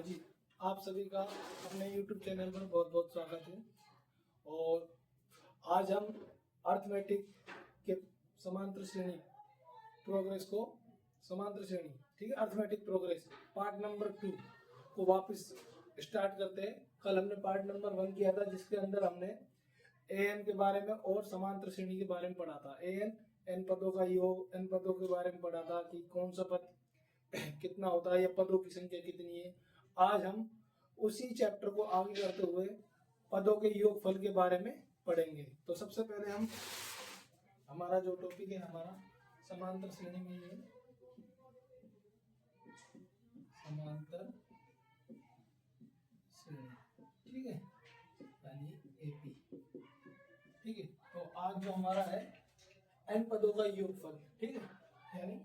हाँ जी, आप सभी का अपने YouTube चैनल पर बहुत बहुत स्वागत है। और आज हम अर्थमेटिक के समांतर श्रेणी प्रोग्रेस को समांतर श्रेणी ठीक है, अर्थमेटिक प्रोग्रेस पार्ट नंबर 2 को वापस स्टार्ट करते हैं। कल हमने पार्ट नंबर 1 किया था, जिसके अंदर हमने एन के बारे में और समांतर श्रेणी के बारे में पढ़ा था। एन पदों का योग, एन पदों के बारे में पढ़ा था कि कौन सा पद कितना होता है या पदों की संख्या कितनी है। आज हम उसी चैप्टर को आगे करते हुए पदों के योगफल के बारे में पढ़ेंगे। तो सबसे पहले हम हमारा जो टॉपिक है हमारा समांतर श्रेणी में है, समांतर श्रेणी, ठीक है, यानी एपी। ठीक है, तो आज जो हमारा है एन पदों का योगफल, ठीक है, यानी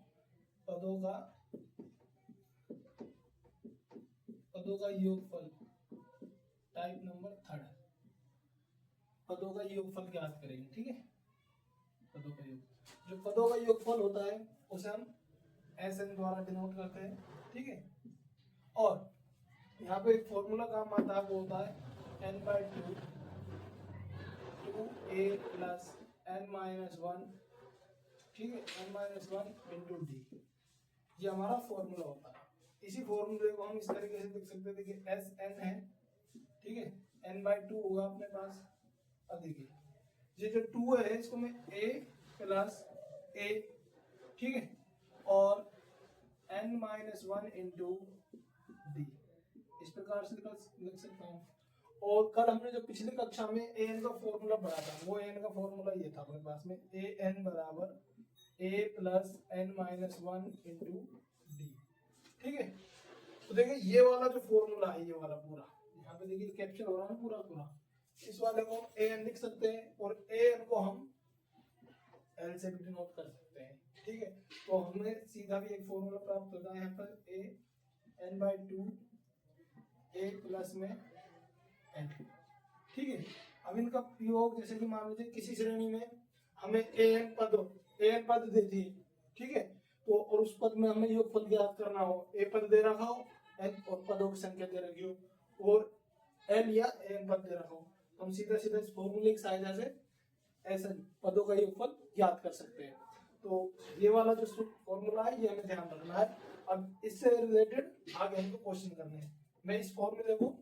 पदों का योगफल टाइप नंबर 3 पदों का योगफल ज्ञात करेंगे। ठीक है, पदों का योग, जो पदों का योगफल होता है उसे हम एस एन द्वारा डिनोट करते हैं। ठीक है, और यहाँ पे एक फॉर्मूला काम आता है, वो होता है n/2 2a प्लस n-1, ठीक है, n-1 इंटू डी। ये हमारा फॉर्मूला होता है। इसी फॉर्मूले को हम इस तरीके से लिख सकते थे कि एस एन है, ठीक है, n/2 होगा अपने पास। अब देखिए, ये जो 2 है इसको मैं a प्लस a, ठीक है, और n-1 इंटू डी इस प्रकार से लिख सकता हूँ। और कल हमने जो पिछली कक्षा में ए एन का फॉर्मूला पढ़ा था, वो ए एन का फॉर्मूला ये था अपने पास में, ए एन बराबर a plus n-1 into d. ठीक है, तो देखिए ये वाला जो फॉर्मूला है, ये वाला पूरा यहाँ पे देखिए कैप्चर हो रहा है पूरा पूरा। इस वाले को हम ए एन लिख सकते हैं और ए एन को हम एल से भी डिनोट कर सकते हैं। ठीक है, तो हमें सीधा भी एक फॉर्मूला प्राप्त होता है यहाँ पर, ए n/2 a प्लस में n। ठीक है, अब इनका योग, जैसे कि मान लीजिए किसी श्रेणी में हमें ए एन पद देती है, ठीक है, तो और उस पद में हमें योगफल ज्ञात करना हो, ए पद दे रखा हो, एन और पदों की संख्या दे रखी हो, और एन या एन पद दे रखा हो, तो हम सीधा सीधा इस फॉर्मूले की सहायता से ऐसे पदों का योगफल ज्ञात कर सकते हैं। तो ये वाला जो फॉर्मूला है ये हमें ध्यान रखना है। अब इससे रिलेटेड आगे हमको क्वेश्चन करने हैं। मैं इस फॉर्मूले को,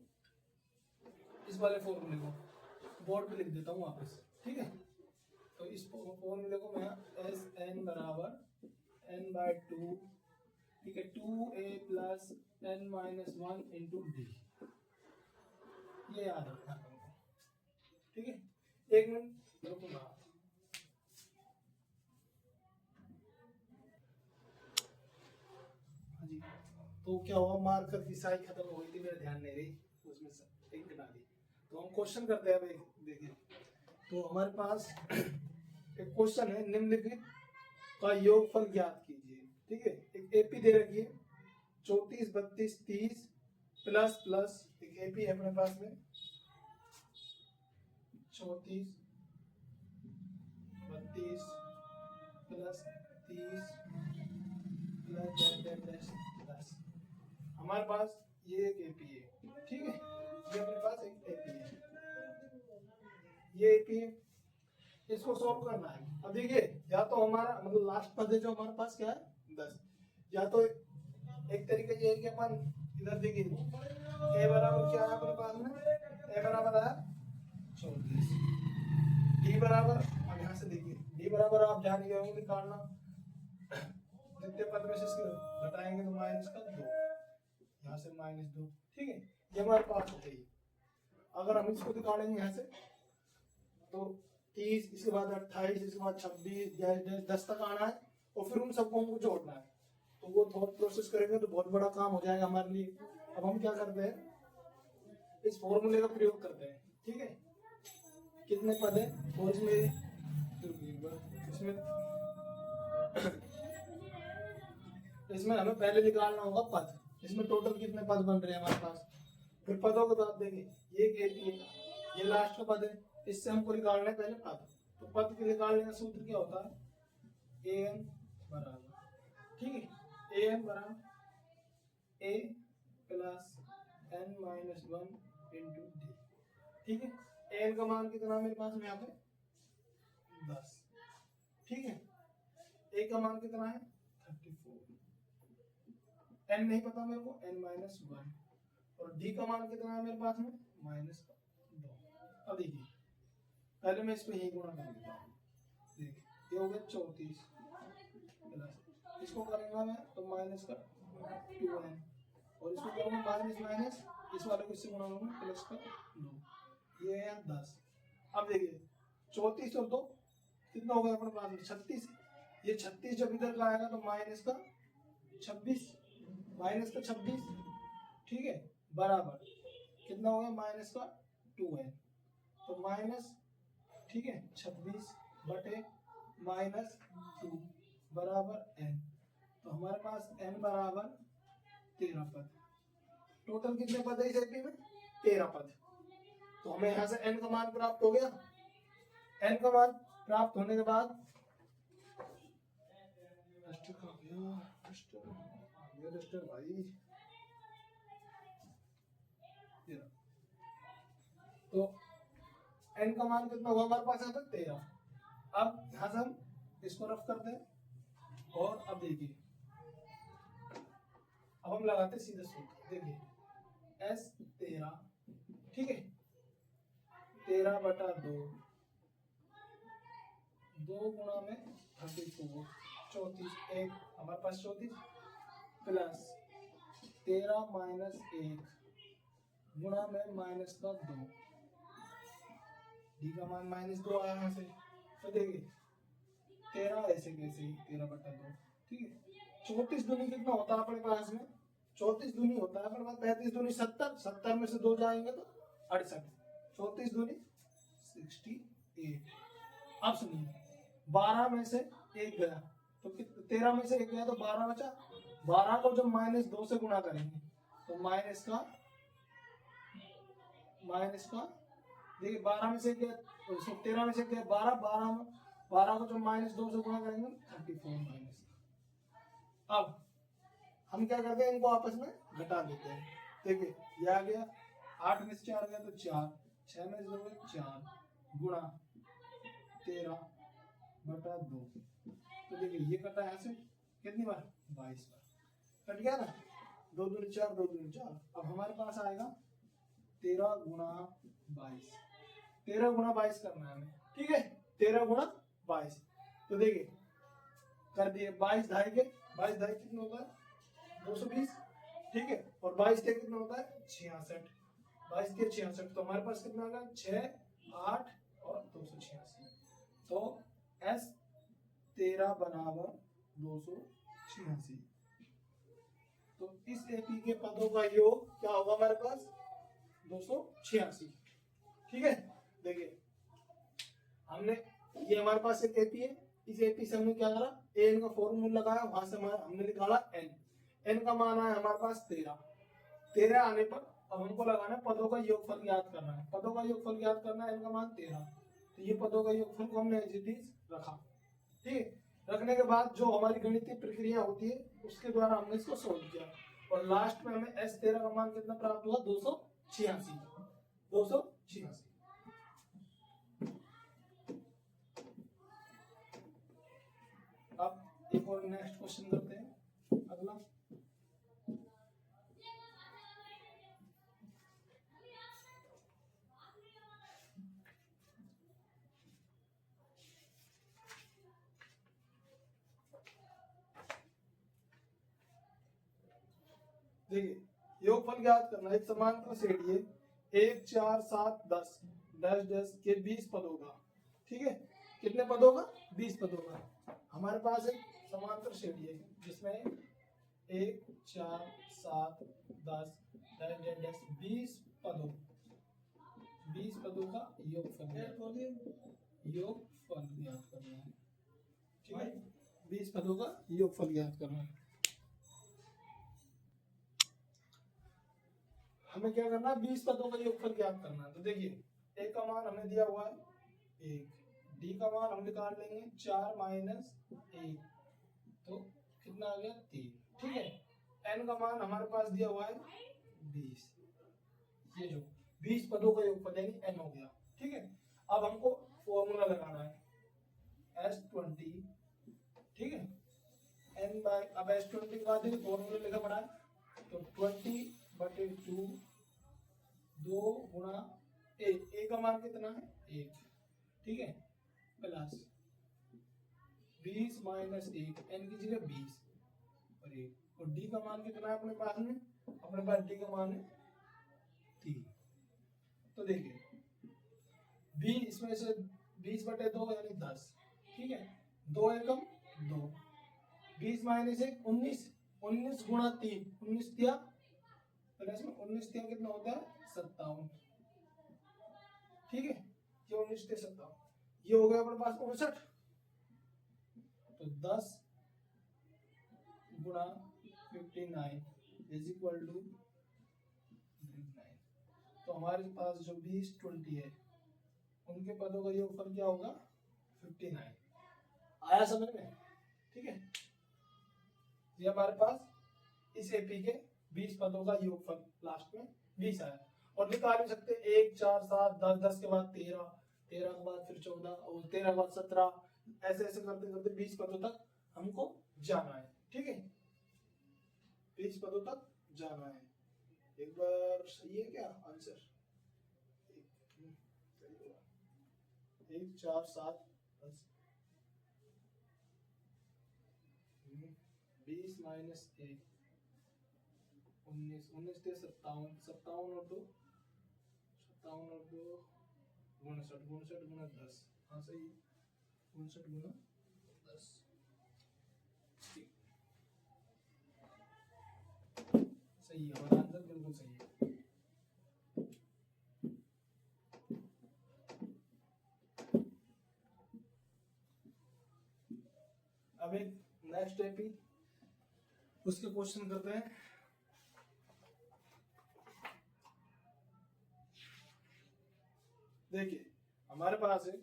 इस वाले फॉर्मूले को बोर्ड पे लिख देता हूँ वापस। ठीक है, तो इस फॉर्मूले को मैं एस एन बराबर n/2, ठीक है, 2a plus n-1 into D, ये याद रखना तुमको। ठीक है, एक मिनट रुकूंगा। हाँ जी, तो क्या हुआ, मार्कर की स्याही खत्म हो गई थी, मेरा ध्यान नहीं रही, उसमें इंक डाली। तो हम क्वेश्चन करते हैं। अब देखिए, तो हमारे पास एक क्वेश्चन है, निम्नलिखित का योगफल ज्ञात कीजिए। ठीक है, एक एपी दे रखी है 34 32 30 प्लस प्लस, एक एपी है अपने पास में 34 32 प्लस 30 प्लस प्लस, हमारे पास ये एक एपी है। ठीक है, ये अपने पास एक एपी है, ये एपी है, इसको सॉल्व करना है। अब देखिए, या तो हमारा मतलब लास्ट पद है जो हमारे पास क्या है 10, या तो एक तरीका ये है कि अपन इधर देखिए ए बराबर क्या है अपने पास में, ए बराबर है 34, डी बराबर, अब यहाँ से देखिए डी बराबर आप जान गए होंगे निकालना, जितने पद में से इसके घटाएंगे तो माइनस का 2, यहाँ से -2। ठीक है, ये हमारे पास है। अगर हम इसको निकालेंगे यहाँ से तो 30, इसके बाद 28, इसके बाद 26, 10 तक आना है, और फिर उन सबको हमको जोड़ना है। तो वो थॉट प्रोसेस करेंगे तो बहुत बड़ा काम हो जाएगा हमारे लिए। अब हम क्या करते हैं, इस फॉर्मूले का प्रयोग करते हैं। ठीक है, कितने पद है, और इसमें हमें पहले निकालना होगा पद, इसमें टोटल कितने पद बन रहे हैं हमारे पास। फिर पदों को बात देंगे, ये लास्ट का पद है, इससे हमको निकालना है पहले पद। तो पद के निकालने का सूत्र क्या होता है, ए एन बराबर, ठीक है, ए एन बराबर a plus n minus one into d. ठीक है, n का मान कितना मेरे पास में यहाँ पे 10। ठीक है, a का मान कितना है 34, n नहीं पता मेरे को, n माइनस वन, और d का मान कितना है मेरे पास में माइनस 2। अब देखिए पहले मैं इसको यही गुणा कर देता हूँ। देखिए ये हो गया 34 प्लस इसको करूंगा मैं तो माइनस का 2n, और इसको करूंगा माइनस माइनस, इस वाले को इससे गुणा करूंगा प्लस का 2, ये है 10। अब देखिए 34 और 2 कितना हो गया अपने पास में 36, ये 36 जब इधर का आएगा तो माइनस का 26, माइनस का 26, ठीक है, बराबर कितना हो गया माइनस का 2n, तो माइनस, ठीक है, 26 बटे माइनस 2 बराबर n, तो हमारे पास n बराबर 13 पद। टोटल कितने पद है इस एपी में 13 पद। तो हमें यहाँ से n का मान प्राप्त हो गया। n का मान प्राप्त होने के बाद भाई, तो n का मान कितना हुआ हमारे पास यहाँ तक 13। अब यहाँ से हम इसको रफ करते हैं, और अब देखिए अब हम लगाते सीधे सूत्र। देखिए s 13, ठीक है, 13 बटा 2, 2 गुणा में 34, 34, एक हमारे पास 34 प्लस 13 माइनस 1 गुणा में माइनस का 2, डी का मान माइनस 2 आया यहाँ से। तो देखिए 13 ऐसे कैसे ही 13 बटा 2, ठीक है, 34 दूनी कितना होता है अपने पास में 34 दूनी होता है अपने पास 35 दूनी 70, 70 में से 2 जाएंगे तो 68, 34 दूनी 68। अब सुनिए 12 में से 1 गया तो 13 में से 1 गया तो 12 बचा, 12 को जब माइनस 2 से गुणा करेंगे तो माइनस का देखिए 12 में से गया, 13 में से गया 12, 12 को जब माइनस 2 से गुणा करेंगे 34 माइनस। अब हम क्या करते हैं इनको आपस में घटा देते हैं। देखिए ये आ गया 8 में से 4 गया तो 4, 6 में से 2 गया 4 गुणा 13 बटा 2, तो देखिए ये कटा यहाँ से कितनी बार 22 बार कट गया ना, 2 दूनी 4, 2 दूनी 4। अब हमारे पास आएगा 13 गुणा 22, 13 गुणा 22 करना है हमें, ठीक है, 13 गुणा 22। तो देखिए कर दिए 22 ढाई के, 22 ढाई कितना होता है 220, ठीक है, और 22 के कितना होता है 66, 22 के 66, तो हमारे पास कितना होगा 6, 8 और 286, तो S 13 बराबर 286। तो इस एपी के पदों का योग क्या होगा हमारे पास 286, ठीक है। देखिए हमने ये हमारे पास एक एपी है, इस एपी से हमने क्या करा एन का फॉर्मूला लगाया, वहां से हमने निकाला एन का मान आया हमारे पास 13 आने पर अब हमको लगाना है पदों का योगफल याद करना है, पदों का योगफल याद करना है, एन का मान 13, तो ये पदों का योगफल को हमने एज इट इज रखा, ठीक है। रखने के बाद जो हमारी गणितीय प्रक्रिया होती है उसके द्वारा हमने इसको सोल्व किया, और लास्ट में हमें S13 का मान कितना प्राप्त हुआ 286। अब एक और नेक्स्ट क्वेश्चन करते हैं, अगला देखिए योगफल ज्ञात करना है। एक समांतर श्रेणी है 1, 4, 7, 10 डैश डैश के 20 पदों का, ठीक है, कितने पदों का 20 पदों का। हमारे पास एक समांतर श्रेणी है जिसमें 1, 4, 7, 10 डैश डैश डैश 20 पदों का योगफल ज्ञात करना है, ठीक है, 20 पदों का योगफल ज्ञात करना है। हमें क्या करना है 20 पदों का योगफल ज्ञात करना है। तो देखिए ए का मान हमें दिया हुआ है 1, डी का मान हम निकाल लेंगे 4 माइनस 1, तो कितना आ गया 3, ठीक है। एन का मान हमारे पास दिया हुआ है 20, ये जो 20 पदों का योगफल यानी n हो गया। ठीक है, अब हमको फॉर्मूला लगाना है S20। ठीक है, n बाय, अब S20 के बाद फॉर्मूला लिखा पड़ा है, तो 20/2 2 गुणा a का मान कितना है 1। ठीक है, प्लस 20 माइनस 1, n की जगह 20 और 1, और d का मान कितना है अपने पास में, अपने पास d का मान है 3। तो देखिए 20 इसमें से 20/2 यानी 10। ठीक है, 2 एकम 2, 20 माइनस 1 19, 19 गुणा 3 19 दिया, प्लस में 19 दिया कितना होता है 57। ठीक है, ये 19 से 57, ये हो गया अपने पास 59। तो 10 गुणा 59 इज इक्वल टू 9। तो हमारे पास जो 20 20 है उनके पदों का योगफल क्या होगा 59। आया समझ में? ठीक है, ये हमारे पास इस एपी के 20 पदों का योगफल लास्ट में 20 आया। और निकाल भी सकते 1 4 7 10, 10 के बाद 13, 13 के बाद फिर 14 और 13 के बाद 17, ऐसे ऐसे करते करते 20 पदों तक हमको जाना है। ठीक है, 20 पदों तक जाना है। एक बार सही है क्या आंसर? 1 4 7 10 20 माइनस 1 19, 19 से 57, 57 और 2 59, 59 गुना 10। हाँ सही, 59 गुना 10। सही है, हमारा आंसर बिल्कुल सही है। अब एक नेक्स्ट एपी उसके क्वेश्चन करते हैं। देखिए हमारे पास है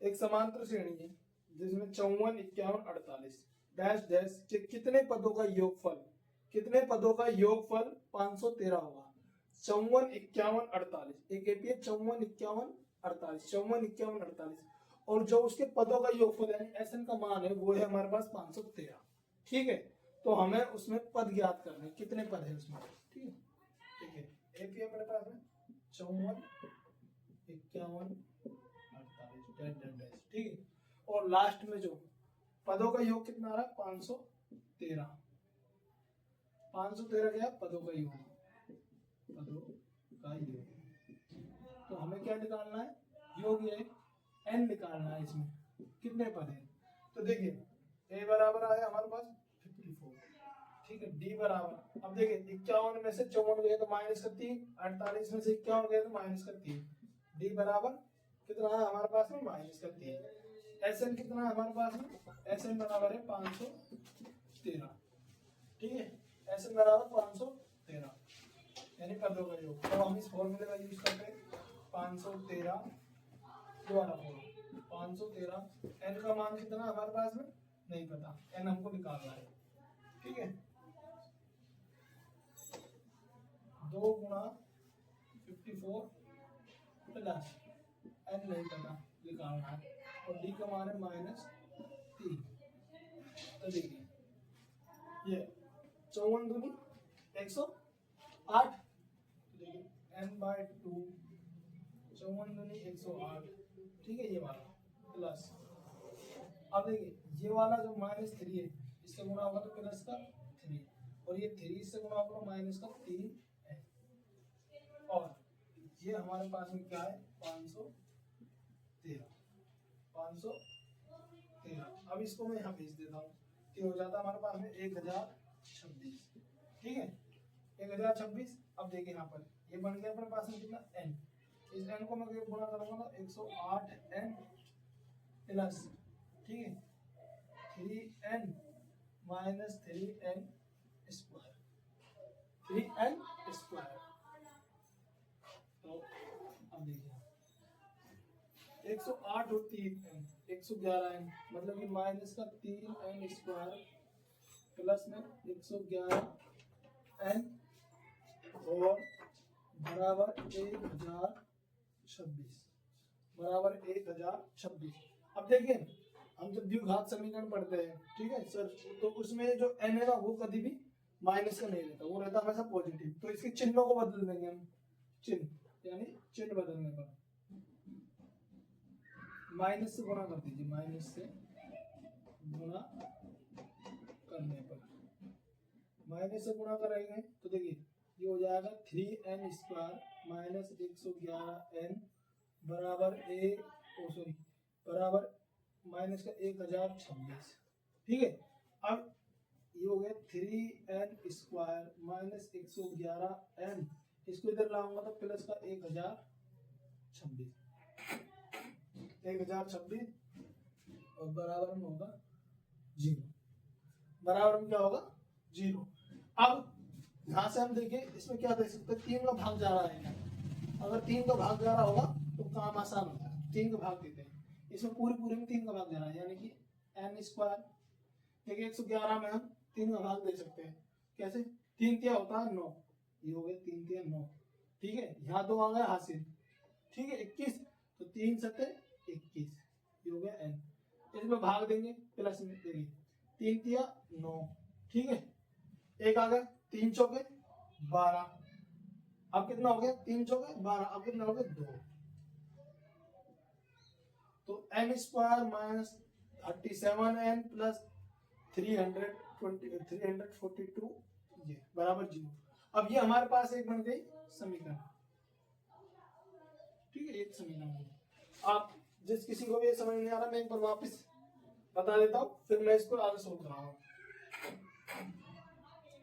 एक समांतर श्रेणी है जिसमें 54 51 48 डैश डैश के कितने पदों का योगफल 513 होगा। 54 51 48 एक एपी है 54 51 48 54 51 48 और जो उसके पदों का योगफल यानी एसएन का मान है वो है हमारे पास 513। ठीक है, तो हमें उसमें पद ज्ञात करने कितने पद है उसमें। ठीक है, ठीक है, एपी हमारे पास में 54 51 48 ठीक है, और लास्ट में जो पदों का योग कितना आ रहा है 513। 513 क्या पदों का योग, पदों का योग। तो हमें क्या निकालना है, योग ये n निकालना है, इसमें कितने पद हैं। तो देखिए a बराबर आया हमारे पास 54। ठीक है, d बराबर, अब देखिए 51 में से 54 गए तो माइनस का 3, 48 में से 51 गए तो माइनस का 3, d बराबर कितना है हमारे पास में माइनस का 3। एसएन कितना है हमारे पास में, एसएन बराबर है 513। ठीक है, एसएन बराबर 513 यानी पदों का योग। तो हम इस फॉर्मूले का यूज करते हैं 513 दोबारा 513। एन का मान कितना हमारे पास में नहीं पता, एन हमको निकालना है। ठीक है, 2 गुणा 54 प्लस एन नहीं पता निकालना है और डी का मान है -3। तो देखिए ये 54 दूनी 108। देखिए n/2 54 दूनी 108। ठीक है, ये वाला प्लस, अब देखिए ये वाला जो -3 है इससे गुणा होगा तो प्लस का 3 और ये 3 से गुणा होगा माइनस का 3 है और ये हमारे पास में क्या है 513। अब इसको मैं यहाँ भेज देता हूँ कि हो जाता है हमारे पास में 1026। ठीक है, 1026। अब देखिए यहाँ पर ये बन गया अपने पास में कितना n, इस n को मैं गुणा करूंगा तो 108n प्लस, ठीक है 3n minus 3n square 3n square. तो अब देखिए 108 और 3n 111n मतलब कि माइनस का 3n स्क्वायर प्लस में 111n और बराबर 1026 बराबर 1026। अब देखिए हम जब द्विघात समीकरण पढ़ते हैं, ठीक है सर, तो उसमें जो n है ना वो कभी भी माइनस का नहीं रहता, वो रहता हमेशा पॉजिटिव। तो इसके चिन्हों को बदल देंगे हम, चिन्ह यानी चिन्ह बदलने पर माइनस से गुणा कर दीजिए, माइनस से गुणा करने पर, माइनस से गुणा करेंगे तो देखिए ये हो जाएगा 3n स्क्वायर माइनस 111n बराबर बराबर माइनस का 1026। ठीक है, अब ये हो गया 3n स्क्वायर माइनस 111n, इसको इधर लाऊंगा तो प्लस का 1026 और बराबर में होगा 0, बराबर में क्या होगा 0। अब यहाँ से हम देखिए इसमें क्या देख सकते हैं, 3 का भाग जा रहा है, अगर 3 का भाग जा रहा होगा तो काम आसान होता है, 3 का भाग देते हैं, इसमें पूरी में 3 का भाग जा रहा है यानी कि n स्क्वायर। देखिए 111 में हम 3 का भाग दे सकते हैं, कैसे, 3 तिया होता है 9, ये हो गया 3 तिया 9, ठीक है, यहाँ 2 आ गया हासिल, ठीक है 21, तो 3 सत्ते 21, ये हो गया n, इसमें भाग देंगे प्लस में, देखिए 3 तिया 9, ठीक है, एक आ गया 3 चौके 12, अब कितना हो गया 3 चौके 12, अब कितना हो गया 2, तो n square minus 37n plus 342 ये बराबर 0। अब ये हमारे पास एक बन गई समीकरण, ठीक है, एक समीकरण। आप जिस किसी को भी ये समझ नहीं आ रहा मैं एक बार वापस बता देता हूँ, फिर मैं इसको आगे सोल्व कराऊंगा।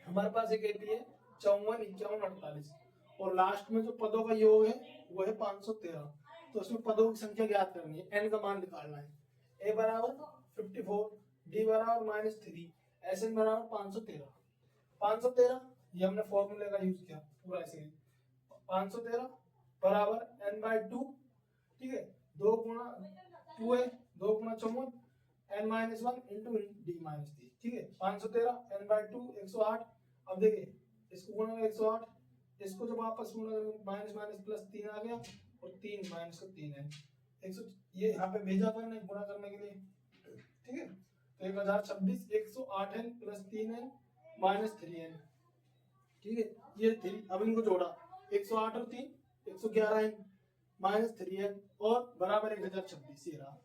हमारे पास एक एपी है 54 51 48 और लास्ट में जो पदों का योग है वो है 513, तो उसमें पदों की संख्या ज्ञात करनी है, n का मान निकालना है, a बराबर 54, d बराबर -3, sn बराबर 513 ये हमने फॉर्मूले का यूज किया पूरा ऐसे, 513 बराबर n/2, ठीक है, 2 गुणा 2 है 2 गुणा 54 n-1 इंटू d-3, ठीक है, 513 n/2 108। अब देखिए इसको गुणा 108, इसको जब आपस में माइनस माइनस प्लस 3 आ गया और 3 माइनस का 3 है 100, ये यहाँ पे भेजा अपन ने गुणा करने के लिए, ठीक है, तो 1026 108n plus 3n minus 3n, ठीक है, ये 3, अब इनको जोड़ा 108 और 3 111n माइनस 3n और बराबर 1026, ये रहा,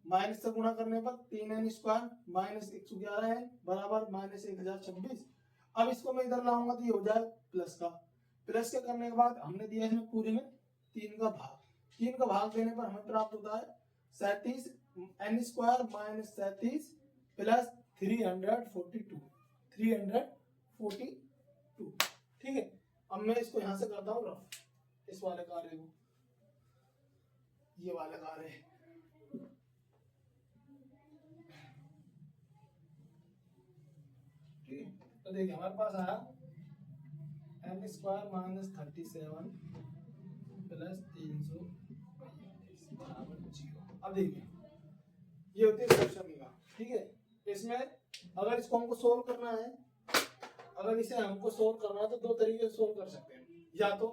माइनस से गुणा करने पर 3n स्क्वायर माइनस 111n बराबर माइनस 1026। अब इसको मैं इधर लाऊंगा तो ये हो जाए प्लस का, प्लस के करने के बाद हमने दिया इसमें पूरे में 3 का भाग देने पर हमें प्राप्त होता है 37 n स्क्वायर माइनस 37 प्लस 342, ठीक है। अब मैं इसको यहाँ से करता हूँ रफ, इस वाले कार्य को, ये वाला कार्य है, तो देखिए हमारे पास आया n स्क्वायर माइनस 37 प्लस 300 बराबर 0। अब देखिए ये होती है समीकरण, ठीक है, इसमें अगर इसको हमको सोल्व करना है, अगर इसे हमको सोल्व करना है तो 2 तरीके से सोल्व कर सकते हैं, या तो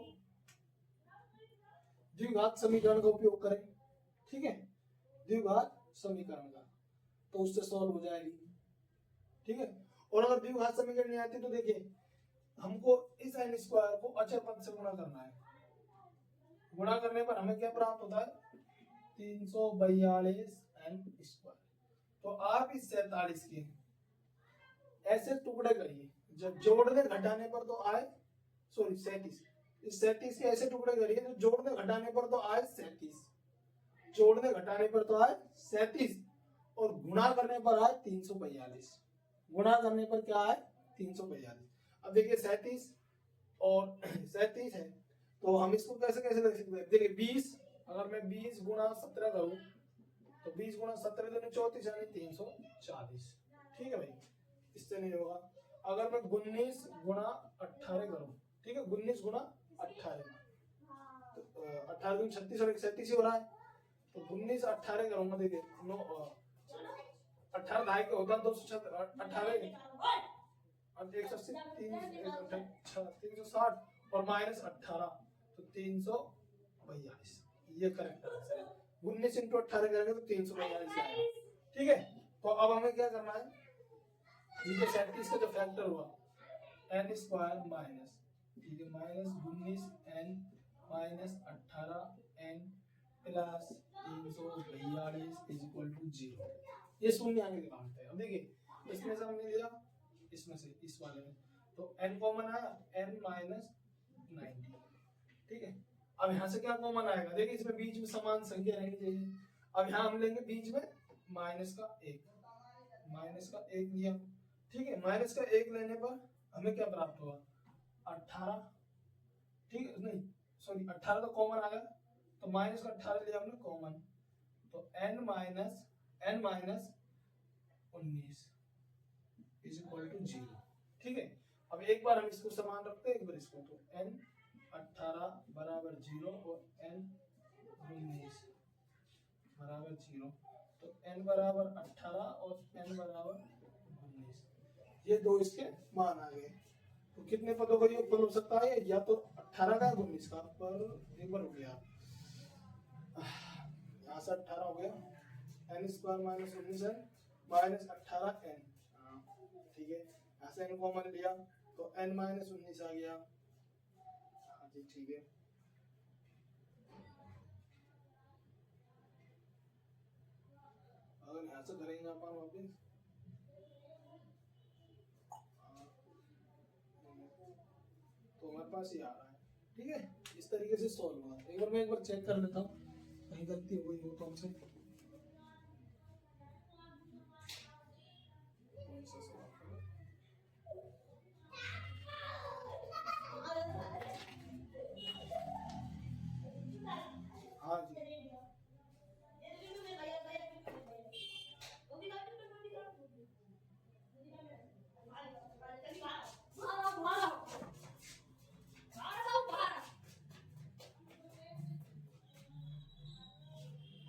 द्विघात समीकरण का उपयोग करें, ठीक है, द्विघात समीकरण का, तो उससे सोल्व हो जाएगी, ठीक है, और अगर द्विघात समीकरण नहीं आती तो देखिए हमको इस n स्क्वायर को अचर पद से गुणा करना है, गुणा करने पर हमें क्या प्राप्त होता है 342 n स्क्वायर। तो आप इस 47 के ऐसे टुकड़े करिए, जब जोड़ने घटाने पर तो आए, सॉरी 37, इस 37 के ऐसे टुकड़े करिए जो जोड़ने घटाने पर तो आए 37, जोड़ने घटाने पर तो आए 37 और गुणा करने पर आए 342, गुणा करने पर क्या आए 342। अब देखिए 37 और 37 है तो हम इसको कैसे कैसे लिख सकते हैं, देखिए 20, अगर मैं 20 गुणा 17 करूं तो 20 गुणा 17 तो 34 यानी 340, ठीक है भाई, इससे नहीं होगा। अगर मैं 19 गुणा 18 करूं, ठीक है, 19 गुणा 18 तो 18 दूनी 36 और 37 ही हो रहा है, तो 19 18 करूंगा, देखिए 18 ढाई का होता है 218 180 360 और माइनस 18 तो 342, ये करेक्ट आंसर है। 19 इंटू 18 करेंगे तो 342 आएगा। ठीक है, तो अब हमें क्या करना है, ये जो 37 का जो फैक्टर हुआ n स्क्वायर माइनस, ठीक है, minus 19 n minus 18 n plus 342 is equal to 0। ये शून्य आगे निकालते हैं। अब देखिए इसमें से हमने लिया, इसमें से इस वाले में, तो n कॉमन आया, n माइनस 90। ठीक है, अब यहाँ से क्या कॉमन आएगा, देखिए इसमें बीच में समान संख्या रहनी चाहिए। अब यहाँ हम लेंगे बीच में माइनस का 1, माइनस का 1 लिया। ठीक है, माइनस का 1 लेने पर हमें क्या प्राप्त हुआ, 18। ठीक है, नहीं सॉरी 18 तो कॉमन आ गया, तो माइनस का 18 लिया हमने कॉमन, तो n minus 19 is equal to 0। ठीक है, अब एक बार हम इसको समान रखते हैं, एक बार इसको, तो n 18 बराबर 0 और n 19 बराबर 0, तो n बराबर 18 और n बराबर 19, ये दो इसके मान आ गए। तो कितने पदों का योगफल हो सकता है, या तो 18 का 19 का, पर एक बार हो गया, यहाँ से 18 हो गया, n square minus 19 n minus 18 n। ठीक है, यहाँ से n कॉमन लिया तो n माइनस 19 आ गया। हाँ जी ठीक है, अगर यहाँ से करेंगे अपन वापिस, तो हमारे पास ये आ रहा है। ठीक है, इस तरीके से सॉल्व होगा। मैं एक बार चेक कर लेता हूँ कहीं गलती हो गई हो तो हमसे। हाँ जी,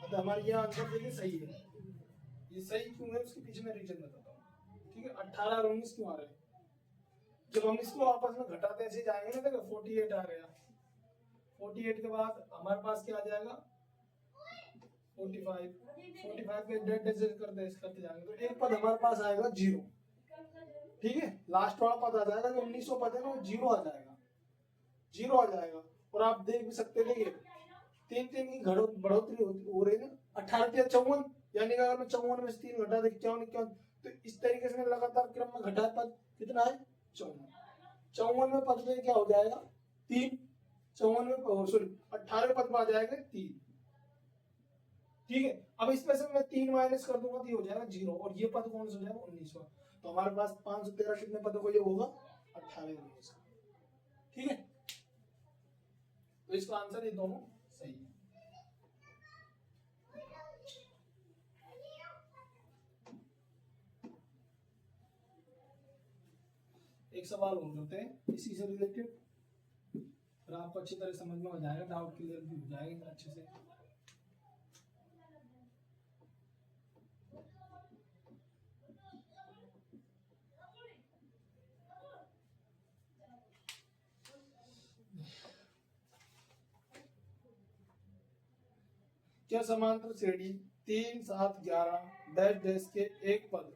तो हमारे ये आंसर देखिए सही है। ये सही क्यों है उसके पीछे मैं रीजन बताता हूँ। ठीक है, 18 और 19 क्यों आ रहे हैं, जब हम इसको आपस में घटाते ऐसे जाएंगे ना, देखो 48 आ गया, 48 के बाद हमारे पास क्या आ जाएगा, 45, 45 के डेट ऐसे करते जाएंगे, तो एक पद हमारे पास आएगा 0। ठीक है, लास्ट वाला पद आ जाएगा, जो 1900 पद है ना, वो 0 आ जाएगा, 0 आ जाएगा। और आप देख भी सकते हैं, देखिए 3 की बढ़ोतरी हो रही है ना, 18 के 54, यानी कि अगर मैं 54 में से 3 घटा दे 51, तो इस तरीके से लगातार क्रम में घटा पद कितना है, 54 में पद में क्या हो जाएगा, 3, 54 में सॉरी 18 पद में आ जाएगा 3। ठीक है, अब इसमें से मैं 3 माइनस कर दूंगा तो ये हो जाएगा 0, और ये पद कौन सा हो जाएगा, 19वां। तो हमारे पास 513 कितने पदों को ये होगा, 18 19। ठीक है, तो इसका आंसर ये दोनों सही है। एक सवाल और करते हैं इसी से रिलेटेड, फिर आपको अच्छी तरह समझ में आ जाएगा, डाउट क्लियर भी हो जाएगा अच्छे से। क्या समांतर श्रेणी 3 7 11 डैश डैश के एक पद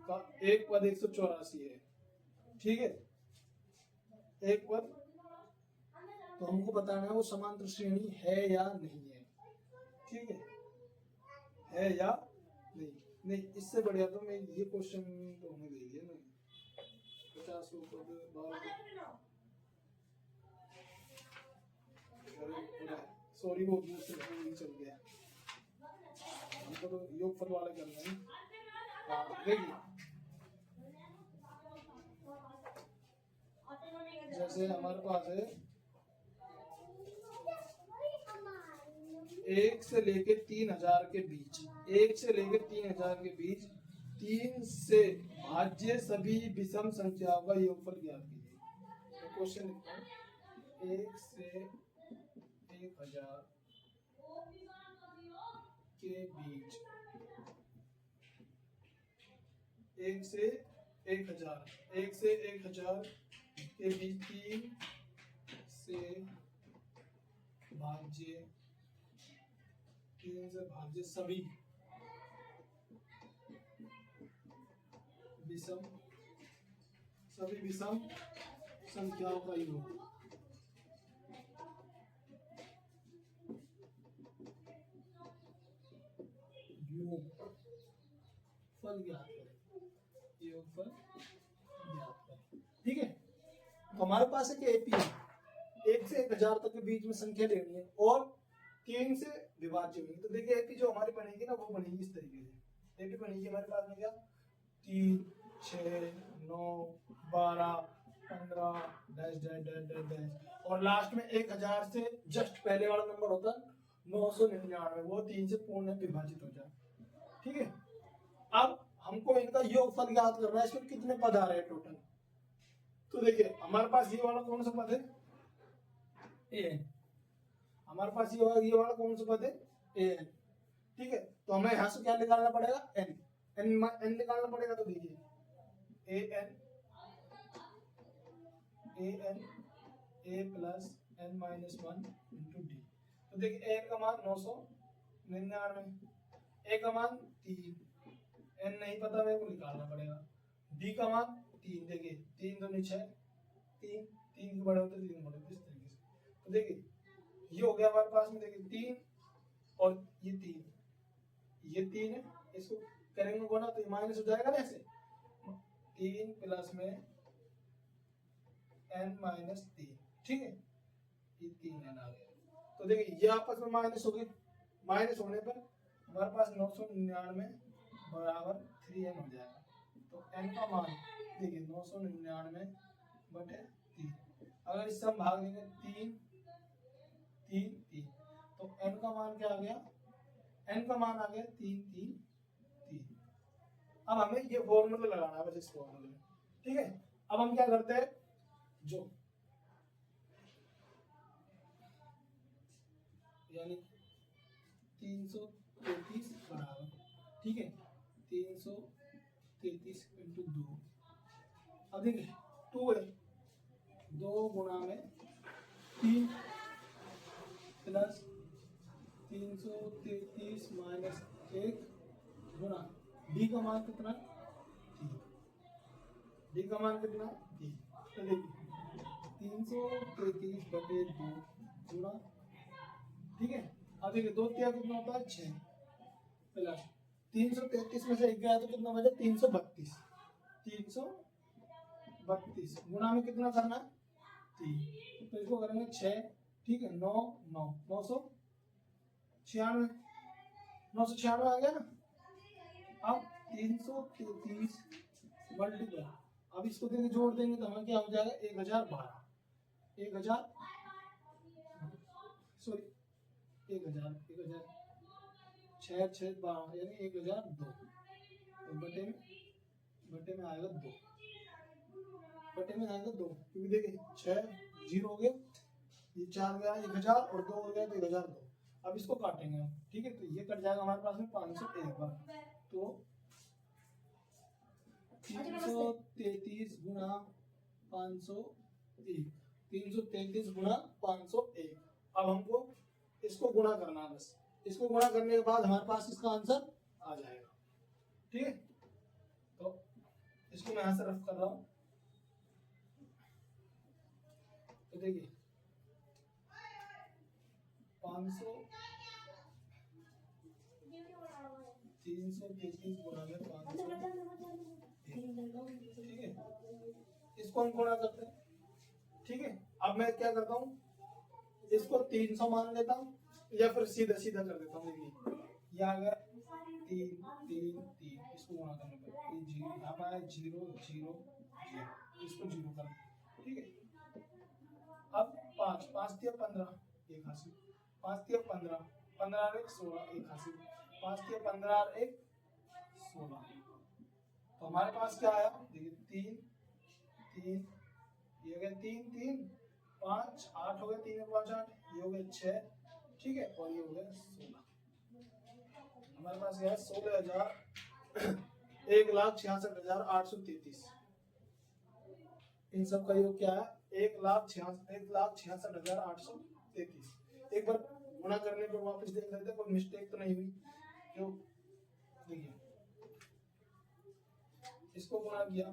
का एक पद 184 है। ठीक है, एक पद, तो हमको बताना है वो समांतर श्रेणी है या नहीं है। ठीक है या नहीं, नहीं इससे बढ़िया तो मैं ये क्वेश्चन तो हमें दे दिया ना, 50 सॉरी वो दूसरे चल गया, हमको तो योगफल वाला करना है। देखिए जैसे हमारे पास है 1 से लेके 3000 के बीच, 1 से लेके 3000 के बीच 3 से भाज्य सभी विषम संख्याओं का योगफल ज्ञात कीजिए। क्वेश्चन लिखता हूँ, 1 से 1000 के बीच, 1 से 1000, 1 से 1000 के बीच 3 से भाज्य, 3 से भाज्य सभी विषम संख्याओं का योग। योगफल ज्ञात करें, योगफल ज्ञात करें। ठीक है, तो हमारे पास एक एपी है, 1 से 1000 तक के बीच में संख्या लेनी है और 3 से विभाज्य होगी। तो देखिए एपी जो हमारी बनेगी ना, वो बनेगी इस तरीके से। एपी बनेगी हमारे पास में क्या, 3, 6, 9, 12, 15 dash dash dash dash dash, और लास्ट में 1000 से जस्ट पहले वाला नंबर होता है 999, वो 3 से पूर्ण विभाजित हो जाए। ठीक है, अब हमको इनका योगफल ज्ञात करना है। इसमें कितने पद आ रहे हैं टोटल, तो देखिए हमारे पास ये वाला कौन सा पद है, ए। हमारे पास ये वाला कौन सा पद है, ए। ठीक है, तो हमें यहाँ से क्या निकालना पड़ेगा, एन। एन निकालना पड़ेगा। तो देखिए a n a plus n minus 1 into d. तो देखिए ए का मान 999, ए का मान 3, एन नहीं पता, मेरे को निकालना पड़ेगा। डी का मान 3, देखिए 3 दूनी 6, 3 3 बड़े होते 3 बड़े होते, इस तरीके से। तो देखिए ये हो गया हमारे पास में, देखिए 3 और ये 3 है, इसको करेंगे गुना तो ये माइनस हो जाएगा ना ऐसे। 3 प्लस में n माइनस 3, ठीक है, ये 3n आ गया। तो देखिए ये आपस में माइनस हो गए, माइनस होने पर हमारे पास 999 बराबर 3n हो जाएगा। तो n का मान देखिए 999 बटे 3, अगर इससे हम भाग देंगे 3 3 3, तो n का मान क्या आ गया, n का मान आ गया 3 3 3। अब हमें ये फॉर्मूला लगाना है बस इस फॉर्मूले में। ठीक है, अब हम क्या करते हैं, जो यानी 333 बराबर, ठीक है, 333 इंटू 2। अब देखिए 2 है, 2 गुणा में 3 प्लस 333 माइनस 1 गुणा डी का मान कितना, 3। डी का मान कितना, 3। तो देखिए 333 बटे 2 गुणा, ठीक है। अब देखिए 2 तिया कितना होता है, 6 प्लस 333 में से 1 गया तो कितना बचा, 332। 332 गुणा में कितना करना है, 3, तो इसको करेंगे 6, ठीक है, 9 9 996 996 आ गया ना। अब 333 मल्टीपल, अब इसको देंगे जोड़ देंगे तो हमें क्या हो जाएगा, 1012, 1000 सॉरी 1000 6 6 12 यानी 1002, तो बटे में आएगा 2, बटे में आएगा 2, क्योंकि देखिए 6 0 हो गया, ये 4 गया 1000 और 2 हो गया तो 1002। अब इसको काटेंगे हम, ठीक है, तो ये कट जाएगा हमारे पास में 501 बार। तो 333 गुणा 501, 333 गुणा 501। अब हमको इसको गुणा करना है, बस इसको गुणा करने के बाद हमारे पास इसका आंसर आ जाएगा। ठीक है, तो इसको मैं यहां से रफ कर रहा हूं। तो देखिए 500 333 गुणा में 500, ठीक है, इसको हम गुणा करते हैं। ठीक है, अब मैं क्या करता हूँ, इसको 300 मान लेता हूँ या फिर सीधा सीधा कर देता हूँ। देखिए ये आ गया 3 3 3, इसको गुणा करने पर ये 0 यहाँ पर आया 0 0 0, इसको 0 कर, ठीक है। अब 5 5 तिया 15, 1 हासिल, 5 तिया 15 15 और 1 16, 1 हासिल, 5 तिया 15 और 1 16। तो हमारे पास क्या आया, देखिए 3 3, ये हो गया 3 3 5 8 हो गया, 3 5 8, ये हो गया 6, ठीक है, और ये हो गया 16। हमारे पास यह 16,000 1,66,833। इन सब का योग क्या है, 1,66,833। एक बार गुणा करने पर वापस देख लेते हैं कोई मिस्टेक तो नहीं हुई। क्यों, देखिए इसको गुणा किया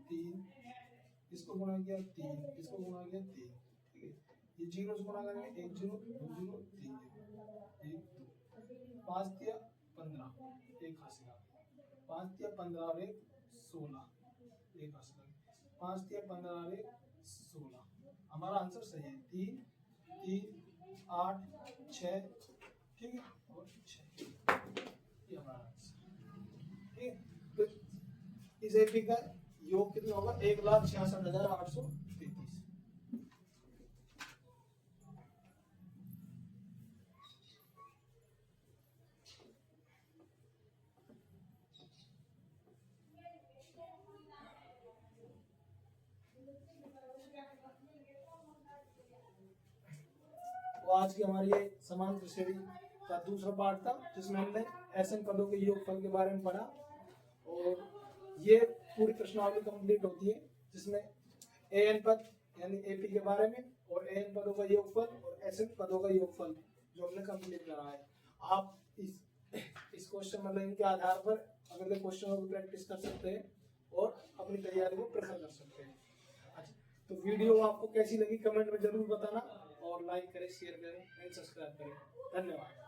3, इसको गुणा किया 3, इसको गुणा किया 3, ठीक है। ये जीरो से गुणा करेंगे 1 0 2 0 3 0 1 2 5 दिया 15 एक हासिल आ गई, 5 दिया 15 और 1 16 एक हासिल आ गई, 5 दिया 15 और 1 16। हमारा आंसर सही है 3 3 8 6, ठीक है, और 6 ये हमारा आंसर, ठीक है। तो इस एपी का योग कितना होगा 1,66,833। तो आज की हमारी ये समांतर श्रेणी का दूसरा पार्ट था जिसमें हमने एसएन पदों के योगफल के बारे में पढ़ा, और ये पूरी प्रश्नावली कंप्लीट होती है जिसमें एएन पद यानी एपी के बारे में और एएन पदों का योगफल और एसएन पदों का योगफल जो हमने कंप्लीट करा है। आप इस क्वेश्चन मतलब इनके आधार पर अगले क्वेश्चनों की प्रैक्टिस कर सकते हैं और अपनी तैयारी को प्रखर कर सकते हैं। अच्छा, तो वीडियो आपको कैसी लगी कमेंट में जरूर बताना, और लाइक करें, शेयर करें एंड सब्सक्राइब करें। धन्यवाद।